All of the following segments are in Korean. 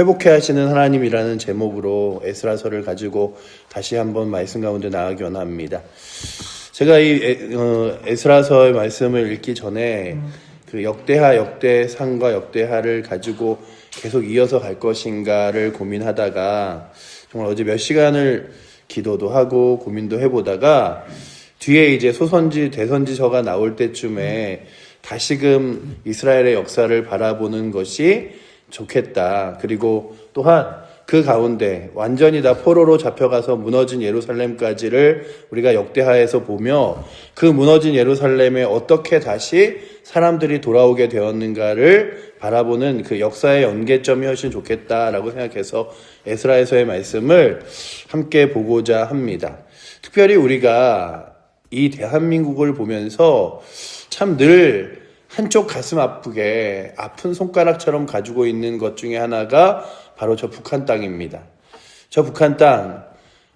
회복해 하시는 하나님이라는 제목으로 에스라서를 가지고 다시 한번 말씀 가운데 나가기 원합니다. 제가 이 에스라서의 말씀을 읽기 전에 그 역대하, 역대상과 역대하를 가지고 계속 이어서 갈 것인가를 고민하다가 정말 어제 몇 시간을 기도도 하고 고민도 해보다가 뒤에 이제 소선지, 대선지서가 나올 때쯤에 다시금 이스라엘의 역사를 바라보는 것이 좋겠다. 그리고 또한 그 가운데 완전히 다 포로로 잡혀가서 무너진 예루살렘까지를 우리가 역대하에서 보며 그 무너진 예루살렘에 어떻게 다시 사람들이 돌아오게 되었는가를 바라보는 그 역사의 연계점이 훨씬 좋겠다라고 생각해서 에스라에서의 말씀을 함께 보고자 합니다. 특별히 우리가 이 대한민국을 보면서 참 늘 한쪽 가슴 아프게 아픈 손가락처럼 가지고 있는 것 중에 하나가 바로 저 북한 땅입니다. 저 북한 땅,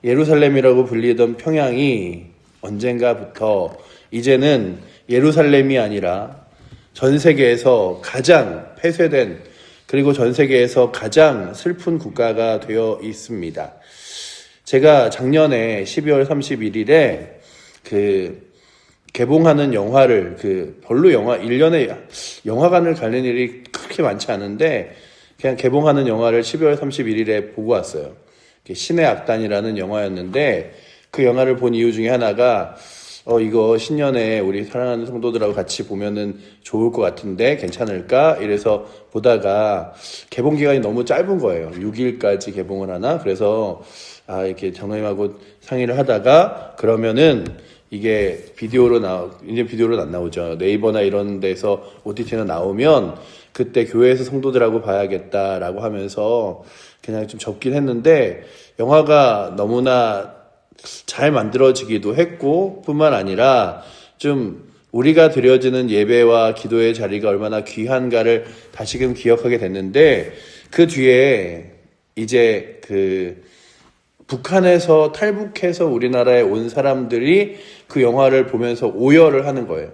예루살렘이라고 불리던 평양이 언젠가부터 이제는 예루살렘이 아니라 전 세계에서 가장 폐쇄된 그리고 전 세계에서 가장 슬픈 국가가 되어 있습니다. 제가 작년에 12월 31일에 개봉하는 영화를 별로 영화 1년에 영화관을 가는 일이 그렇게 많지 않은데 그냥 개봉하는 영화를 12월 31일에 보고 왔어요. 신의 악단이라는 영화였는데 그 영화를 본 이유 중에 하나가 이거 신년에 우리 사랑하는 성도들하고 같이 보면은 좋을 것 같은데 괜찮을까? 이래서 보다가 개봉 기간이 너무 짧은 거예요. 6일까지 개봉을 하나? 그래서 이렇게 장로님하고 상의를 하다가 그러면은 이게 이제 비디오로 안 나오죠. 네이버나 이런 데서 OTT나 나오면 그때 교회에서 성도들하고 봐야겠다라고 하면서 그냥 좀 접긴 했는데 영화가 너무나 잘 만들어지기도 했고 뿐만 아니라 좀 우리가 드려지는 예배와 기도의 자리가 얼마나 귀한가를 다시금 기억하게 됐는데 그 뒤에 이제 북한에서 탈북해서 우리나라에 온 사람들이 그 영화를 보면서 오열을 하는 거예요.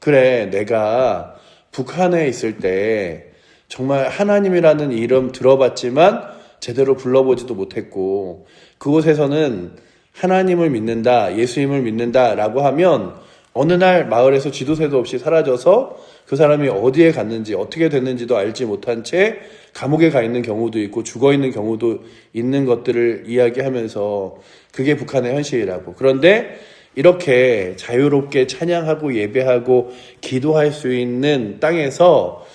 그래, 내가 북한에 있을 때 정말 하나님이라는 이름 들어봤지만 제대로 불러보지도 못했고 그곳에서는 하나님을 믿는다, 예수님을 믿는다 라고 하면 어느 날 마을에서 지도새도 없이 사라져서 그 사람이 어디에 갔는지 어떻게 됐는지도 알지 못한 채 감옥에 가 있는 경우도 있고 죽어 있는 경우도 있는 것들을 이야기하면서 그게 북한의 현실이라고. 그런데 이렇게 자유롭게 찬양하고 예배하고 기도할 수 있는 땅에서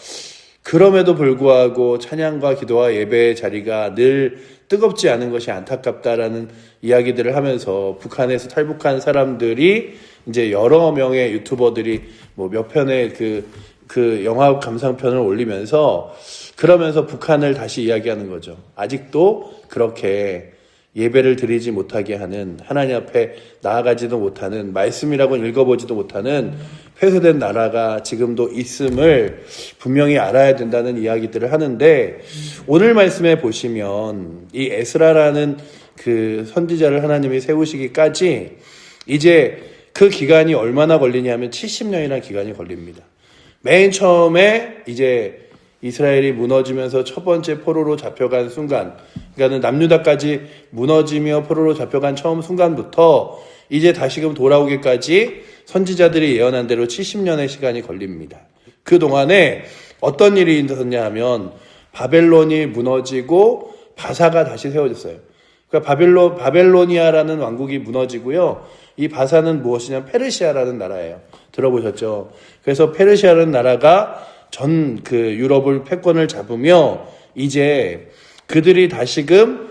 그럼에도 불구하고 찬양과 기도와 예배의 자리가 늘 뜨겁지 않은 것이 안타깝다라는 이야기들을 하면서 북한에서 탈북한 사람들이 이제 여러 명의 유튜버들이 몇 편의 그 영화 감상편을 올리면서 그러면서 북한을 다시 이야기하는 거죠. 아직도 그렇게 예배를 드리지 못하게 하는 하나님 앞에 나아가지도 못하는 말씀이라고 읽어보지도 못하는 폐쇄된 나라가 지금도 있음을 분명히 알아야 된다는 이야기들을 하는데 오늘 말씀에 보시면 이 에스라라는 그 선지자를 하나님이 세우시기까지 이제 그 기간이 얼마나 걸리냐면 70년이라는 기간이 걸립니다. 맨 처음에 이제 이스라엘이 무너지면서 첫 번째 포로로 잡혀간 순간, 그러니까 남유다까지 무너지며 포로로 잡혀간 처음 순간부터 이제 다시금 돌아오기까지 선지자들이 예언한 대로 70년의 시간이 걸립니다. 그 동안에 어떤 일이 있었냐 하면 바벨론이 무너지고 바사가 다시 세워졌어요. 그러니까 바벨로니아라는 왕국이 무너지고요. 이 바사는 무엇이냐면 페르시아라는 나라예요. 들어보셨죠? 그래서 페르시아라는 나라가 전 유럽을 패권을 잡으며 이제 그들이 다시금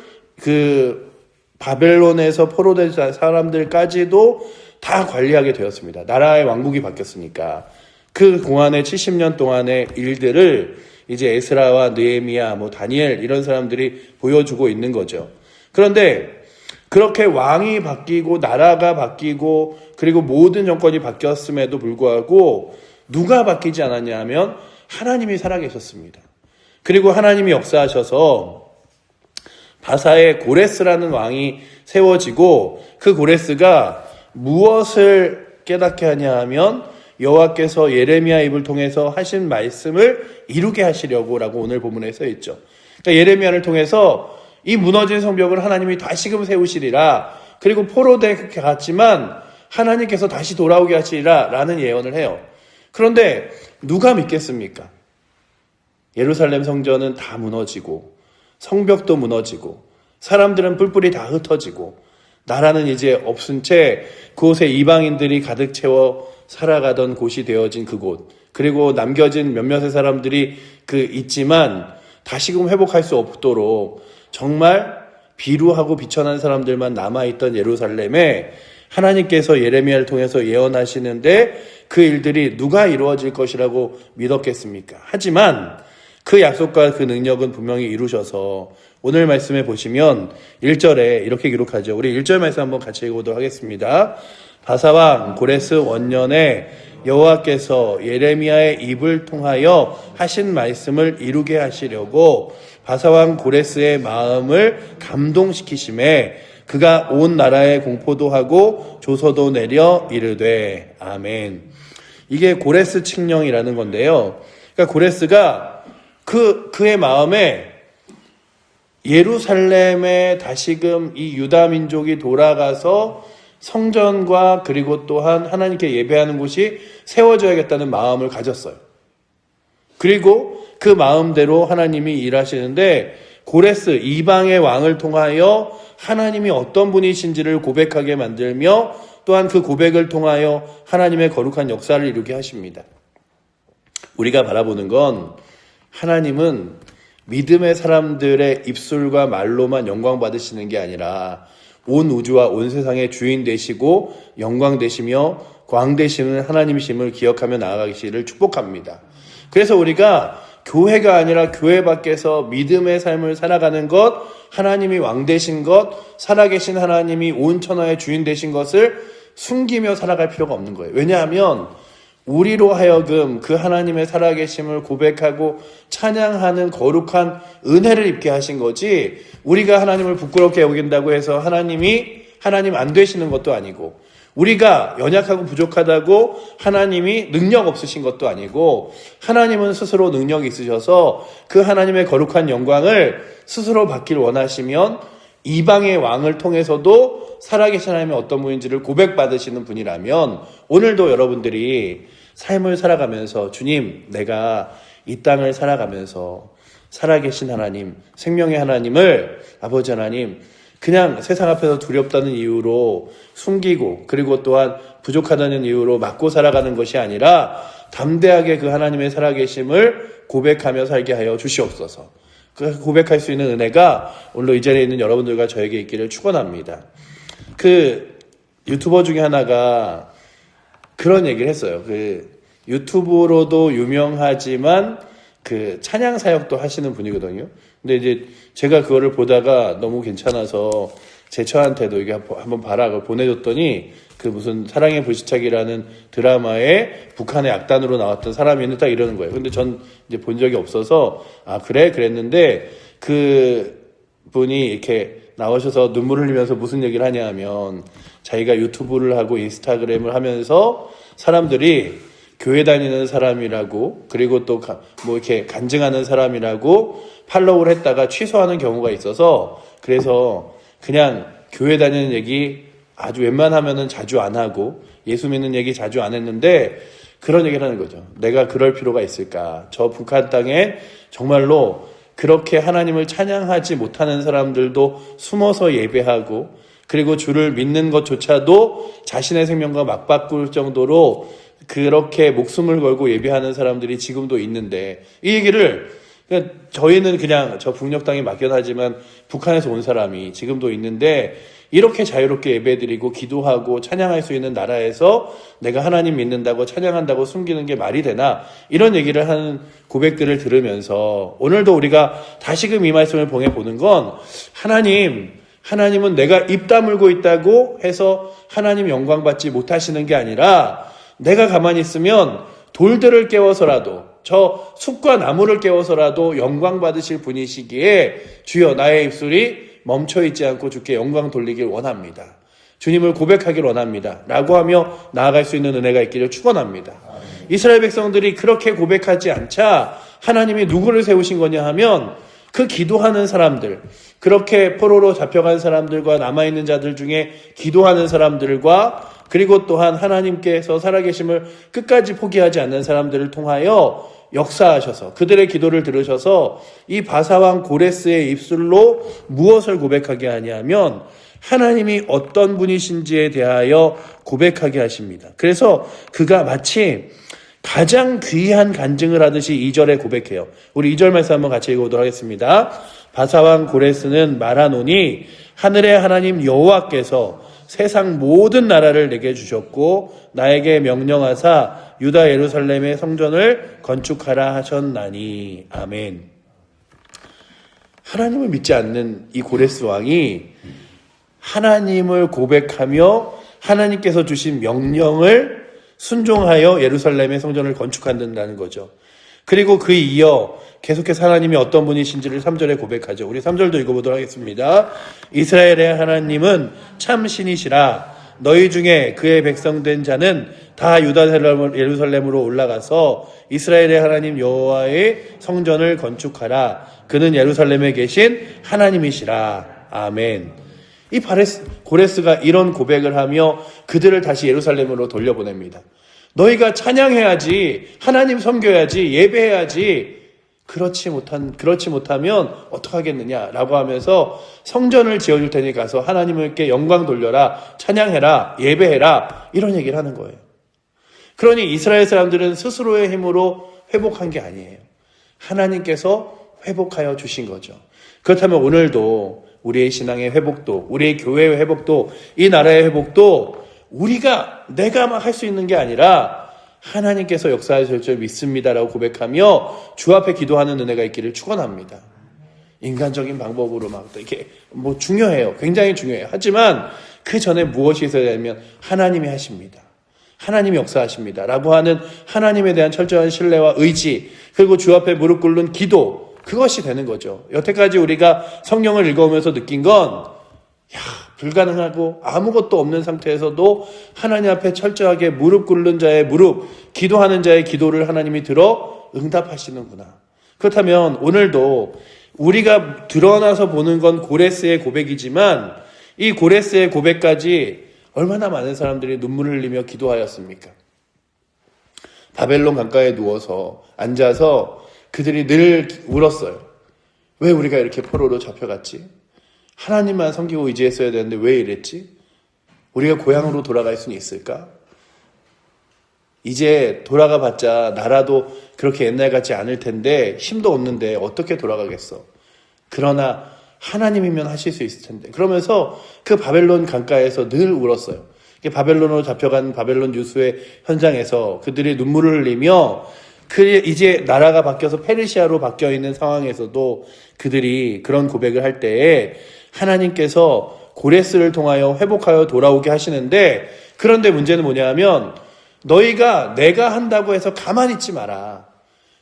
바벨론에서 포로된 사람들까지도 다 관리하게 되었습니다. 나라의 왕국이 바뀌었으니까. 그 공안의 70년 동안의 일들을 이제 에스라와 느헤미야, 다니엘 이런 사람들이 보여주고 있는 거죠. 그런데 그렇게 왕이 바뀌고 나라가 바뀌고 그리고 모든 정권이 바뀌었음에도 불구하고 누가 바뀌지 않았냐 하면 하나님이 살아계셨습니다. 그리고 하나님이 역사하셔서 바사의 고레스라는 왕이 세워지고 그 고레스가 무엇을 깨닫게 하냐 하면 여호와께서 예레미야 입을 통해서 하신 말씀을 이루게 하시려고 라고 오늘 본문에 써 있죠. 그러니까 예레미야를 통해서 이 무너진 성벽을 하나님이 다시금 세우시리라. 그리고 포로되 갔지만 하나님께서 다시 돌아오게 하시리라 라는 예언을 해요. 그런데 누가 믿겠습니까? 예루살렘 성전은 다 무너지고 성벽도 무너지고 사람들은 뿔뿔이 다 흩어지고 나라는 이제 없은 채 그곳에 이방인들이 가득 채워 살아가던 곳이 되어진 그곳, 그리고 남겨진 몇몇의 사람들이 있지만 다시금 회복할 수 없도록 정말 비루하고 비천한 사람들만 남아있던 예루살렘에 하나님께서 예레미야를 통해서 예언하시는데 그 일들이 누가 이루어질 것이라고 믿었겠습니까? 하지만 그 약속과 그 능력은 분명히 이루셔서 오늘 말씀에 보시면 1절에 이렇게 기록하죠. 우리 1절 말씀 한번 같이 읽어보도록 하겠습니다. 바사왕 고레스 원년에 여호와께서 예레미야의 입을 통하여 하신 말씀을 이루게 하시려고 바사왕 고레스의 마음을 감동시키심에 그가 온 나라에 공포도 하고 조서도 내려 이르되 아멘. 이게 고레스 칙령이라는 건데요. 그러니까 고레스가 그의 마음에 예루살렘에 다시금 이 유다 민족이 돌아가서 성전과 그리고 또한 하나님께 예배하는 곳이 세워져야겠다는 마음을 가졌어요. 그리고 그 마음대로 하나님이 일하시는데 고레스 이방의 왕을 통하여 하나님이 어떤 분이신지를 고백하게 만들며 또한 그 고백을 통하여 하나님의 거룩한 역사를 이루게 하십니다. 우리가 바라보는 건 하나님은 믿음의 사람들의 입술과 말로만 영광 받으시는 게 아니라 온 우주와 온 세상의 주인 되시고 영광 되시며 광 되시는 하나님이심을 기억하며 나아가시기를 축복합니다. 그래서 우리가 교회가 아니라 교회 밖에서 믿음의 삶을 살아가는 것, 하나님이 왕 되신 것, 살아계신 하나님이 온 천하의 주인 되신 것을 숨기며 살아갈 필요가 없는 거예요. 왜냐하면 우리로 하여금 그 하나님의 살아계심을 고백하고 찬양하는 거룩한 은혜를 입게 하신 거지, 우리가 하나님을 부끄럽게 여긴다고 해서 하나님 안 되시는 것도 아니고, 우리가 연약하고 부족하다고 하나님이 능력 없으신 것도 아니고, 하나님은 스스로 능력이 있으셔서 그 하나님의 거룩한 영광을 스스로 받길 원하시면 이방의 왕을 통해서도 살아계신 하나님의 어떤 분인지를 고백받으시는 분이라면, 오늘도 여러분들이 삶을 살아가면서 주님, 내가 이 땅을 살아가면서 살아계신 하나님, 생명의 하나님을, 아버지 하나님, 그냥 세상 앞에서 두렵다는 이유로 숨기고, 그리고 또한 부족하다는 이유로 막고 살아가는 것이 아니라 담대하게 그 하나님의 살아계심을 고백하며 살게 하여 주시옵소서. 그 고백할 수 있는 은혜가 오늘 이 자리에 있는 여러분들과 저에게 있기를 축원합니다. 그 유튜버 중에 하나가 그런 얘기를 했어요. 유튜브로도 유명하지만 찬양 사역도 하시는 분이거든요. 근데 이제 제가 그거를 보다가 너무 괜찮아서 제 처한테도 이게 한번 봐라 그걸 보내줬더니, 무슨 사랑의 불시착이라는 드라마에 북한의 악단으로 나왔던 사람이 있는 딱 이러는 거예요. 근데 전 이제 본 적이 없어서 그래? 그랬는데 그 분이 이렇게 나오셔서 눈물 흘리면서 무슨 얘기를 하냐 하면, 자기가 유튜브를 하고 인스타그램을 하면서 사람들이 교회 다니는 사람이라고, 그리고 또 이렇게 간증하는 사람이라고 팔로우를 했다가 취소하는 경우가 있어서, 그래서 그냥 교회 다니는 얘기 아주 웬만하면은 자주 안 하고 예수 믿는 얘기 자주 안 했는데, 그런 얘기를 하는 거죠. 내가 그럴 필요가 있을까? 저 북한 땅에 정말로 그렇게 하나님을 찬양하지 못하는 사람들도 숨어서 예배하고, 그리고 주를 믿는 것조차도 자신의 생명과 맞바꿀 정도로 그렇게 목숨을 걸고 예배하는 사람들이 지금도 있는데, 이 얘기를 저희는 그냥 저 북녘 땅에 막연하지만 북한에서 온 사람이 지금도 있는데, 이렇게 자유롭게 예배드리고 기도하고 찬양할 수 있는 나라에서 내가 하나님 믿는다고 찬양한다고 숨기는 게 말이 되나, 이런 얘기를 하는 고백들을 들으면서 오늘도 우리가 다시금 이 말씀을 보내보는 건, 하나님은 내가 입 다물고 있다고 해서 하나님 영광 받지 못하시는 게 아니라, 내가 가만히 있으면 돌들을 깨워서라도, 저 숲과 나무를 깨워서라도 영광 받으실 분이시기에 주여 나의 입술이 멈춰있지 않고 주께 영광 돌리길 원합니다. 주님을 고백하길 원합니다. 라고 하며 나아갈 수 있는 은혜가 있기를 축원합니다. 이스라엘 백성들이 그렇게 고백하지 않자 하나님이 누구를 세우신 거냐 하면 그 기도하는 사람들, 그렇게 포로로 잡혀간 사람들과 남아있는 자들 중에 기도하는 사람들과 그리고 또한 하나님께서 살아계심을 끝까지 포기하지 않는 사람들을 통하여 역사하셔서 그들의 기도를 들으셔서 이 바사왕 고레스의 입술로 무엇을 고백하게 하냐면 하나님이 어떤 분이신지에 대하여 고백하게 하십니다. 그래서 그가 마치 가장 귀한 간증을 하듯이 2절에 고백해요. 우리 2절 말씀 한번 같이 읽어보도록 하겠습니다. 바사왕 고레스는 말하노니 하늘의 하나님 여호와께서 세상 모든 나라를 내게 주셨고 나에게 명령하사 유다 예루살렘의 성전을 건축하라 하셨나니. 아멘. 하나님을 믿지 않는 이 고레스 왕이 하나님을 고백하며 하나님께서 주신 명령을 순종하여 예루살렘의 성전을 건축한다는 거죠. 그리고 그 이어 계속해서 하나님이 어떤 분이신지를 3절에 고백하죠. 우리 3절도 읽어보도록 하겠습니다. 이스라엘의 하나님은 참 신이시라. 너희 중에 그의 백성된 자는 다 유다 예루살렘으로 올라가서 이스라엘의 하나님 여호와의 성전을 건축하라. 그는 예루살렘에 계신 하나님이시라. 아멘. 이 고레스가 이런 고백을 하며 그들을 다시 예루살렘으로 돌려보냅니다. 너희가 찬양해야지, 하나님 섬겨야지, 예배해야지. 그렇지 못하면 어떡하겠느냐라고 하면서 성전을 지어줄 테니 가서 하나님께 영광 돌려라, 찬양해라, 예배해라, 이런 얘기를 하는 거예요. 그러니 이스라엘 사람들은 스스로의 힘으로 회복한 게 아니에요. 하나님께서 회복하여 주신 거죠. 그렇다면 오늘도 우리의 신앙의 회복도, 우리의 교회의 회복도, 이 나라의 회복도 내가 막 할 수 있는 게 아니라 하나님께서 역사하실 줄 믿습니다라고 고백하며 주 앞에 기도하는 은혜가 있기를 축원합니다. 인간적인 방법으로 막 이렇게 중요해요. 굉장히 중요해요. 하지만 그 전에 무엇이 있어야 되냐면 하나님이 하십니다. 하나님이 역사하십니다. 라고 하는 하나님에 대한 철저한 신뢰와 의지, 그리고 주 앞에 무릎 꿇는 기도, 그것이 되는 거죠. 여태까지 우리가 성경을 읽어오면서 느낀 건 불가능하고 아무것도 없는 상태에서도 하나님 앞에 철저하게 무릎 꿇는 자의 무릎, 기도하는 자의 기도를 하나님이 들어 응답하시는구나. 그렇다면 오늘도 우리가 드러나서 보는 건 고레스의 고백이지만 이 고레스의 고백까지 얼마나 많은 사람들이 눈물을 흘리며 기도하였습니까? 바벨론 강가에 누워서 앉아서 그들이 늘 울었어요. 왜 우리가 이렇게 포로로 잡혀갔지? 하나님만 섬기고 의지했어야 되는데 왜 이랬지? 우리가 고향으로 돌아갈 수는 있을까? 이제 돌아가 봤자 나라도 그렇게 옛날 같지 않을 텐데 힘도 없는데 어떻게 돌아가겠어? 그러나 하나님이면 하실 수 있을 텐데. 그러면서 그 바벨론 강가에서 늘 울었어요. 바벨론으로 잡혀간 바벨론 유수의 현장에서 그들이 눈물을 흘리며 이제 나라가 바뀌어서 페르시아로 바뀌어 있는 상황에서도 그들이 그런 고백을 할 때에 하나님께서 고레스를 통하여 회복하여 돌아오게 하시는데, 그런데 문제는 뭐냐면 너희가 내가 한다고 해서 가만히 있지 마라.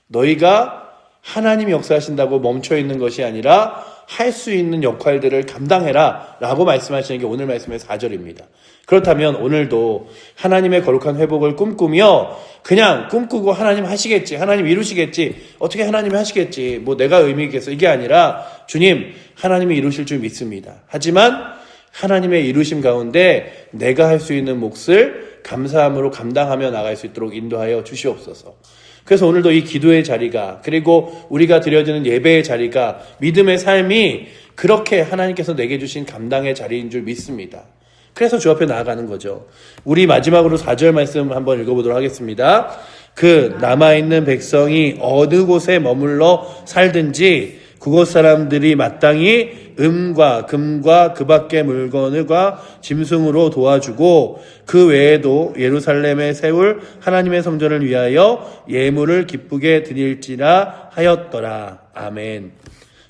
너희가 하나님이 역사하신다고 멈춰 있는 것이 아니라 할 수 있는 역할들을 감당해라 라고 말씀하시는 게 오늘 말씀의 4절입니다. 그렇다면 오늘도 하나님의 거룩한 회복을 꿈꾸며 그냥 꿈꾸고 하나님 하시겠지, 하나님 이루시겠지, 어떻게 하나님이 하시겠지, 내가 의미 있겠어, 이게 아니라 주님 하나님이 이루실 줄 믿습니다. 하지만 하나님의 이루심 가운데 내가 할 수 있는 몫을 감사함으로 감당하며 나갈 수 있도록 인도하여 주시옵소서. 그래서 오늘도 이 기도의 자리가, 그리고 우리가 드려지는 예배의 자리가, 믿음의 삶이 그렇게 하나님께서 내게 주신 감당의 자리인 줄 믿습니다. 그래서 주 앞에 나아가는 거죠. 우리 마지막으로 4절 말씀 한번 읽어보도록 하겠습니다. 그 남아있는 백성이 어느 곳에 머물러 살든지 그곳 사람들이 마땅히 음과 금과 그 밖의 물건과 짐승으로 도와주고 그 외에도 예루살렘에 세울 하나님의 성전을 위하여 예물을 기쁘게 드릴지라 하였더라. 아멘.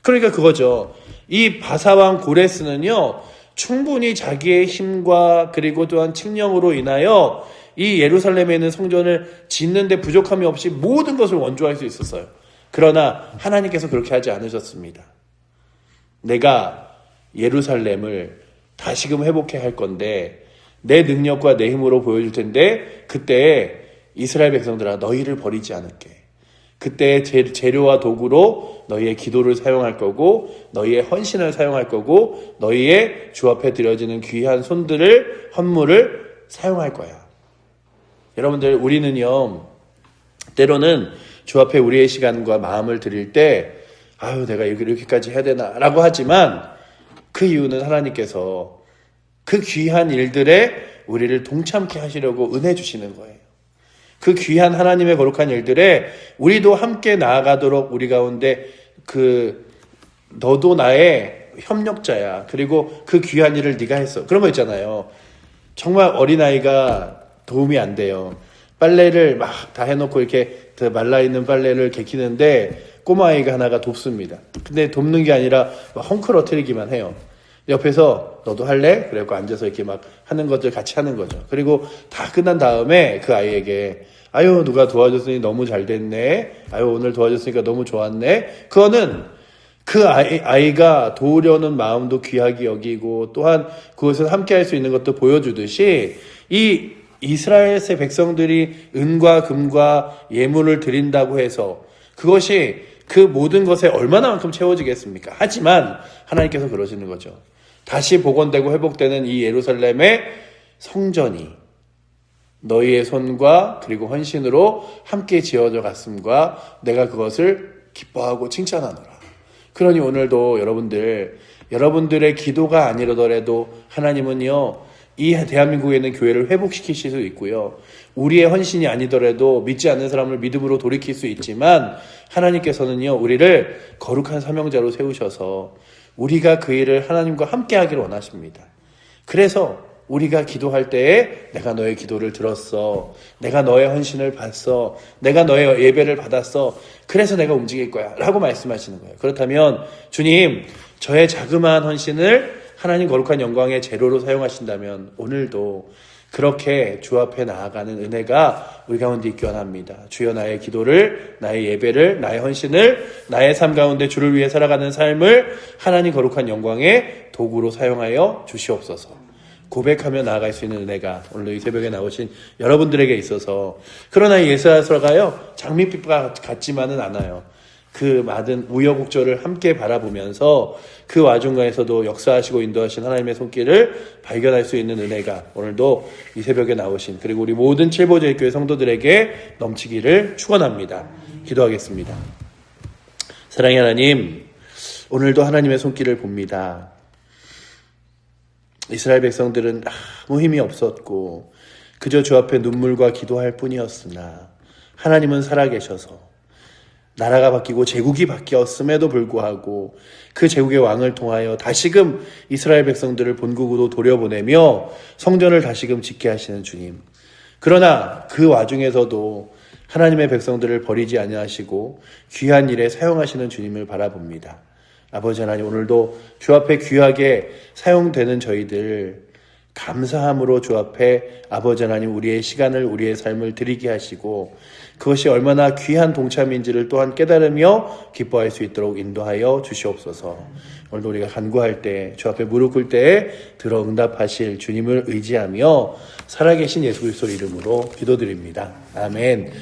그러니까 그거죠. 이 바사왕 고레스는요, 충분히 자기의 힘과 그리고 또한 칙령으로 인하여 이 예루살렘에 있는 성전을 짓는데 부족함이 없이 모든 것을 원조할 수 있었어요. 그러나 하나님께서 그렇게 하지 않으셨습니다. 내가 예루살렘을 다시금 회복해 할 건데 내 능력과 내 힘으로 보여줄 텐데 그때 이스라엘 백성들아 너희를 버리지 않을게. 그때의 재료와 도구로 너희의 기도를 사용할 거고 너희의 헌신을 사용할 거고 너희의 주 앞에 드려지는 귀한 손들을 헌물을 사용할 거야. 여러분들 우리는요 때로는 주 앞에 우리의 시간과 마음을 드릴 때 아유 내가 이렇게까지 해야 되나 라고 하지만 그 이유는 하나님께서 그 귀한 일들에 우리를 동참케 하시려고 은혜 주시는 거예요. 그 귀한 하나님의 거룩한 일들에 우리도 함께 나아가도록 우리 가운데 너도 나의 협력자야. 그리고 그 귀한 일을 네가 했어. 그런 거 있잖아요. 정말 어린아이가 도움이 안 돼요. 빨래를 막 다 해놓고 이렇게 말라있는 빨래를 개키는데 꼬마아이가 하나가 돕습니다. 근데 돕는 게 아니라 막 헝클어뜨리기만 해요. 옆에서 너도 할래? 그래갖고 앉아서 이렇게 막 하는 것들 같이 하는 거죠. 그리고 다 끝난 다음에 그 아이에게 아유 누가 도와줬으니 너무 잘 됐네. 아유 오늘 도와줬으니까 너무 좋았네. 그거는 그 아이가 도우려는 마음도 귀하게 여기고 또한 그것을 함께 할 수 있는 것도 보여주듯이 이 이스라엘의 백성들이 은과 금과 예물을 드린다고 해서 그것이 그 모든 것에 얼마나만큼 채워지겠습니까? 하지만 하나님께서 그러시는 거죠. 다시 복원되고 회복되는 이 예루살렘의 성전이 너희의 손과 그리고 헌신으로 함께 지어져 갔음과 내가 그것을 기뻐하고 칭찬하노라. 그러니 오늘도 여러분들의 기도가 아니더라도 하나님은요 이 대한민국에 있는 교회를 회복시키실 수 있고요. 우리의 헌신이 아니더라도 믿지 않는 사람을 믿음으로 돌이킬 수 있지만 하나님께서는요 우리를 거룩한 사명자로 세우셔서 우리가 그 일을 하나님과 함께 하기를 원하십니다. 그래서 우리가 기도할 때에 내가 너의 기도를 들었어. 내가 너의 헌신을 봤어. 내가 너의 예배를 받았어. 그래서 내가 움직일 거야 라고 말씀하시는 거예요. 그렇다면 주님 저의 자그마한 헌신을 하나님 거룩한 영광의 재료로 사용하신다면 오늘도 그렇게 주 앞에 나아가는 은혜가 우리 가운데 있기 원합니다. 주여 나의 기도를, 나의 예배를, 나의 헌신을, 나의 삶 가운데 주를 위해 살아가는 삶을 하나님 거룩한 영광의 도구로 사용하여 주시옵소서. 고백하며 나아갈 수 있는 은혜가 오늘 이 새벽에 나오신 여러분들에게 있어서 그러나 예수라서가요 장밋빛 같지만은 않아요. 그 많은 우여곡절을 함께 바라보면서 그 와중간에서도 역사하시고 인도하신 하나님의 손길을 발견할 수 있는 은혜가 오늘도 이 새벽에 나오신 그리고 우리 모든 칠보제일교회 성도들에게 넘치기를 축원합니다. 기도하겠습니다. 사랑의 하나님, 오늘도 하나님의 손길을 봅니다. 이스라엘 백성들은 아무 힘이 없었고 그저 주 앞에 눈물과 기도할 뿐이었으나 하나님은 살아계셔서 나라가 바뀌고 제국이 바뀌었음에도 불구하고 그 제국의 왕을 통하여 다시금 이스라엘 백성들을 본국으로 돌려보내며 성전을 다시금 짓게 하시는 주님. 그러나 그 와중에서도 하나님의 백성들을 버리지 아니하시고 귀한 일에 사용하시는 주님을 바라봅니다. 아버지 하나님, 오늘도 주 앞에 귀하게 사용되는 저희들 감사함으로 주 앞에 아버지 하나님 우리의 시간을 우리의 삶을 드리게 하시고 그것이 얼마나 귀한 동참인지를 또한 깨달으며 기뻐할 수 있도록 인도하여 주시옵소서. 오늘도 우리가 간구할 때 주 앞에 무릎 꿇을 때에 들어 응답하실 주님을 의지하며 살아계신 예수 그리스도 이름으로 기도드립니다. 아멘.